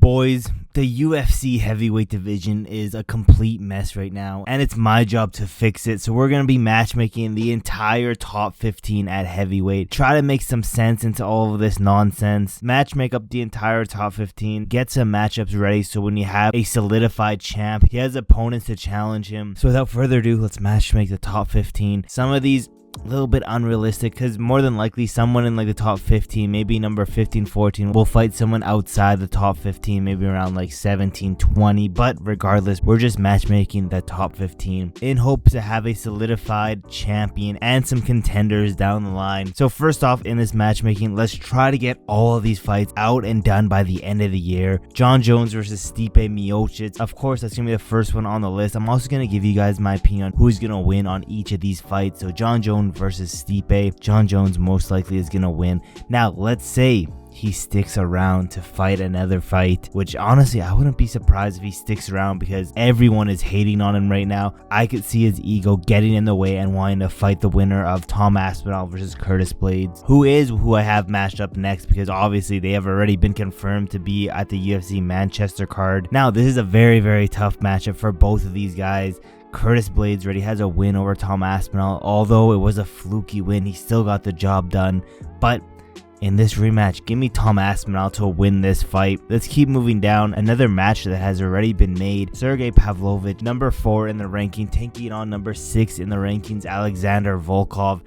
Boys, the UFC heavyweight division is a complete mess right now, and it's my job to fix it. So we're going to be matchmaking the entire top 15 at heavyweight. Try to make some sense into all of this nonsense. Matchmake up the entire top 15. Get some matchups ready so when you have a solidified champ, he has opponents to challenge him. So without further ado, let's matchmake the top 15. Some of these a little bit unrealistic because more than likely someone in like the top 15, maybe number 15, 14 will fight someone outside the top 15, maybe around like 17, 20. But regardless, we're just matchmaking the top 15 in hopes to have a solidified champion and some contenders down the line. So first off, in this matchmaking, let's try to get all of these fights out and done by the end of the year. Jon Jones versus Stipe Miocic. Of course, that's gonna be the first one on the list. I'm also gonna give you guys my opinion on who's gonna win on each of these fights. So Jon Jones versus Stipe. Jon Jones most likely is gonna win. Now let's say he sticks around to fight another fight, which honestly I wouldn't be surprised if he sticks around because everyone is hating on him right now. I could see his ego getting in the way and wanting to fight the winner of Tom Aspinall versus Curtis Blaydes, who I have matched up next because obviously they have already been confirmed to be at the UFC Manchester card. Now this is a very, very tough matchup for both of these guys. Curtis Blaydes already has a win over Tom Aspinall. Although it was a fluky win, he still got the job done. But in this rematch, give me Tom Aspinall to win this fight. Let's keep moving down. Another match that has already been made. Sergei Pavlovich, number 4 in the ranking, taking on number 6 in the rankings, Alexandr Volkov.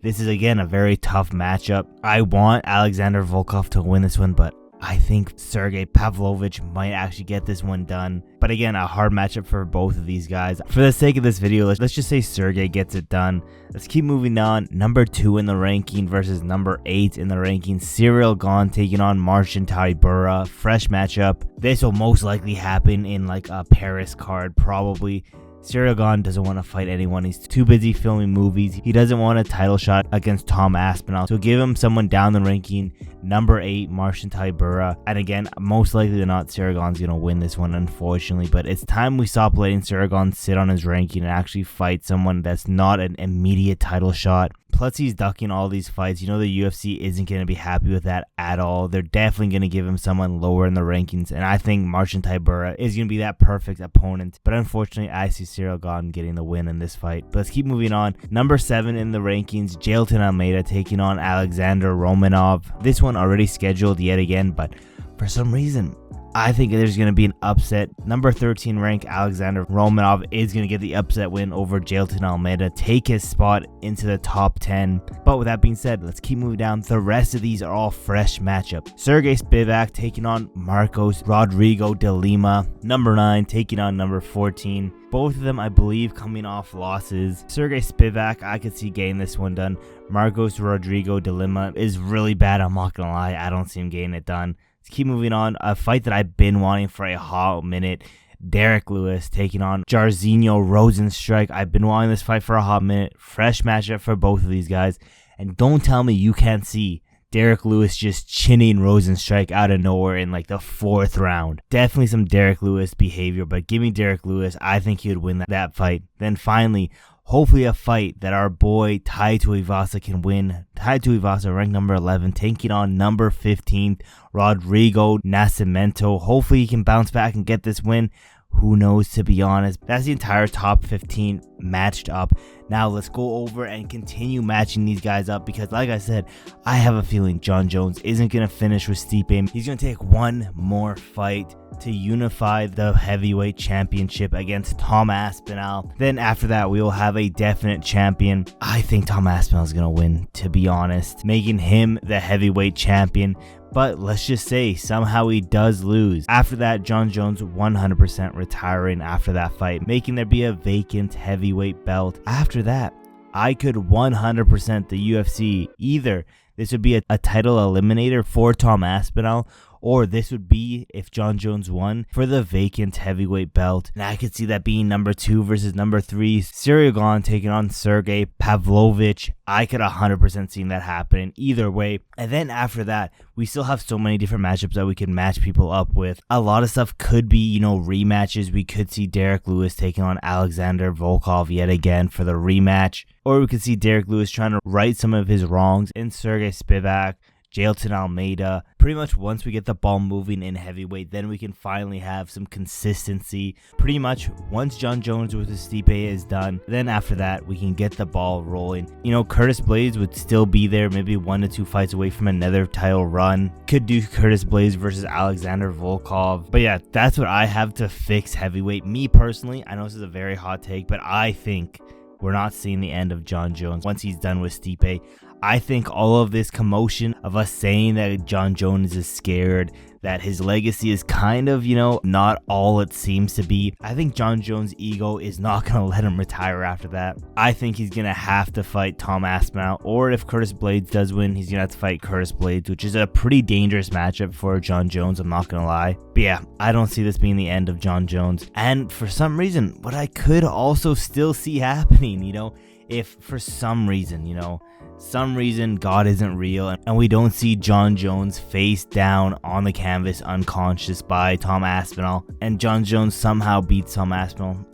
This is again a very tough matchup. I want Alexandr Volkov to win this one, but I think Sergei Pavlovich might actually get this one done. But again, a hard matchup for both of these guys. For the sake of this video, let's just say Sergei gets it done. Let's keep moving on. Number 2 in the ranking versus number 8 in the ranking. Ciryl Gane taking on Marcin Tybura. Fresh matchup. This will most likely happen in like a Paris card, probably. Ciryl Gane doesn't want to fight anyone. He's too busy filming movies. He doesn't want a title shot against Tom Aspinall. So give him someone down the ranking. Number 8, Marcin Tybura. And again, most likely than not, Ciryl Gane's going to win this one, unfortunately. But it's time we stop letting Ciryl Gane sit on his ranking and actually fight someone that's not an immediate title shot. Plus, he's ducking all these fights. You know the UFC isn't going to be happy with that at all. They're definitely going to give him someone lower in the rankings. And I think Marcin Tybura is going to be that perfect opponent. But unfortunately, I see Ciryl Gane getting the win in this fight. But let's keep moving on. Number 7 in the rankings, Jailton Almeida taking on Alexandr Romanov. This one already scheduled yet again, but for some reason, I think there's going to be an upset. Number 13 ranked Alexandr Romanov is going to get the upset win over Jailton Almeida, take his spot into the top 10. But with that being said, let's keep moving down. The rest of these are all fresh matchups. Serghei Spivac taking on Rodrigo de Lima. Number 9 taking on number 14. Both of them, I believe, coming off losses. Serghei Spivac, I could see getting this one done. Rodrigo de Lima is really bad, I'm not going to lie. I don't see him getting it done. Keep moving on. A fight that I've been wanting for a hot minute. Derrick Lewis taking on Jairzinho Rozenstruik. I've been wanting this fight for a hot minute. Fresh matchup for both of these guys. And don't tell me you can't see Derrick Lewis just chinning Rozenstruik out of nowhere in like the 4th round. Definitely some Derrick Lewis behavior, but give me Derrick Lewis. I think he would win that fight. Then finally, hopefully a fight that our boy Tuivasa can win. Tuivasa, ranked number 11, taking on number 15, Rodrigo Nascimento. Hopefully he can bounce back and get this win. Who knows, to be honest. That's the entire top 15 matched up. Now let's go over and continue matching these guys up because like I said, I have a feeling Jon Jones isn't going to finish with Stipe. He's going to take one more fight to unify the heavyweight championship against Tom Aspinall. Then after that, we will have a definite champion. I think Tom Aspinall is going to win, to be honest, making him the heavyweight champion. But let's just say somehow he does lose. After that, Jon Jones 100% retiring after that fight, making there be a vacant heavyweight belt. After that, I could 100% the UFC. Either this would be a title eliminator for Tom Aspinall, or this would be, if Jon Jones won, for the vacant heavyweight belt. And I could see that being number 2 versus number 3. Ciryl Gane taking on Sergei Pavlovich. I could 100% see that happening either way. And then after that, we still have so many different matchups that we can match people up with. A lot of stuff could be, rematches. We could see Derrick Lewis taking on Alexandr Volkov yet again for the rematch. Or we could see Derrick Lewis trying to right some of his wrongs in Serghei Spivac. Jailton, Almeida. Pretty much once we get the ball moving in heavyweight, then we can finally have some consistency. Pretty much once Jon Jones with his Stipe is done, then after that we can get the ball rolling. You know, Curtis Blaydes would still be there, maybe 1 to 2 fights away from another title run. Could do Curtis Blaydes versus Alexandr Volkov. But yeah, that's what I have to fix heavyweight. Me personally, I know this is a very hot take, but I think we're not seeing the end of Jon Jones once he's done with Stipe. I think all of this commotion of us saying that Jon Jones is scared, that his legacy is kind of, you know, not all it seems to be. I think Jon Jones' ego is not going to let him retire after that. I think he's going to have to fight Tom Aspinall, or if Curtis Blaydes does win, he's going to have to fight Curtis Blaydes, which is a pretty dangerous matchup for Jon Jones, I'm not going to lie. But yeah, I don't see this being the end of Jon Jones. And for some reason, what I could also still see happening, you know, if for some reason, God isn't real and we don't see Jon Jones face down on the canvas unconscious by Tom Aspinall and Jon Jones somehow beats Tom Aspinall,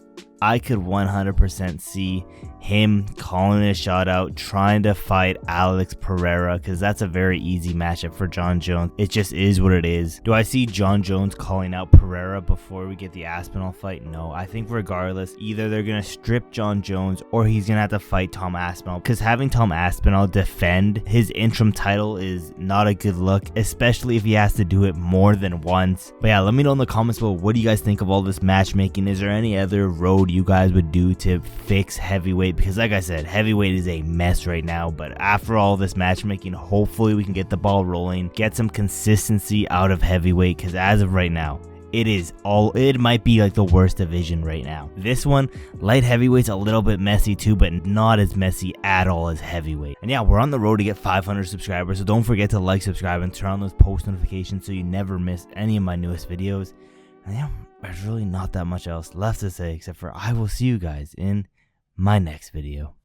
I could 100% see him calling a shot out, trying to fight Alex Pereira, because that's a very easy matchup for Jon Jones. It just is what it is. Do I see Jon Jones calling out Pereira before we get the Aspinall fight? No. I think regardless, either they're going to strip Jon Jones or he's going to have to fight Tom Aspinall, because having Tom Aspinall defend his interim title is not a good look, especially if he has to do it more than once. But yeah, let me know in the comments below, what do you guys think of all this matchmaking? Is there any other road you guys would do to fix heavyweight? Because like I said, heavyweight is a mess right now, but after all this matchmaking, hopefully we can get the ball rolling, get some consistency out of heavyweight, because as of right now, it might be like the worst division right now. This one, light heavyweight's a little bit messy too, but not as messy at all as heavyweight. And yeah, we're on the road to get 500 subscribers, so don't forget to like, subscribe, and turn on those post notifications so you never miss any of my newest videos. And yeah, there's really not that much else left to say except for I will see you guys in my next video.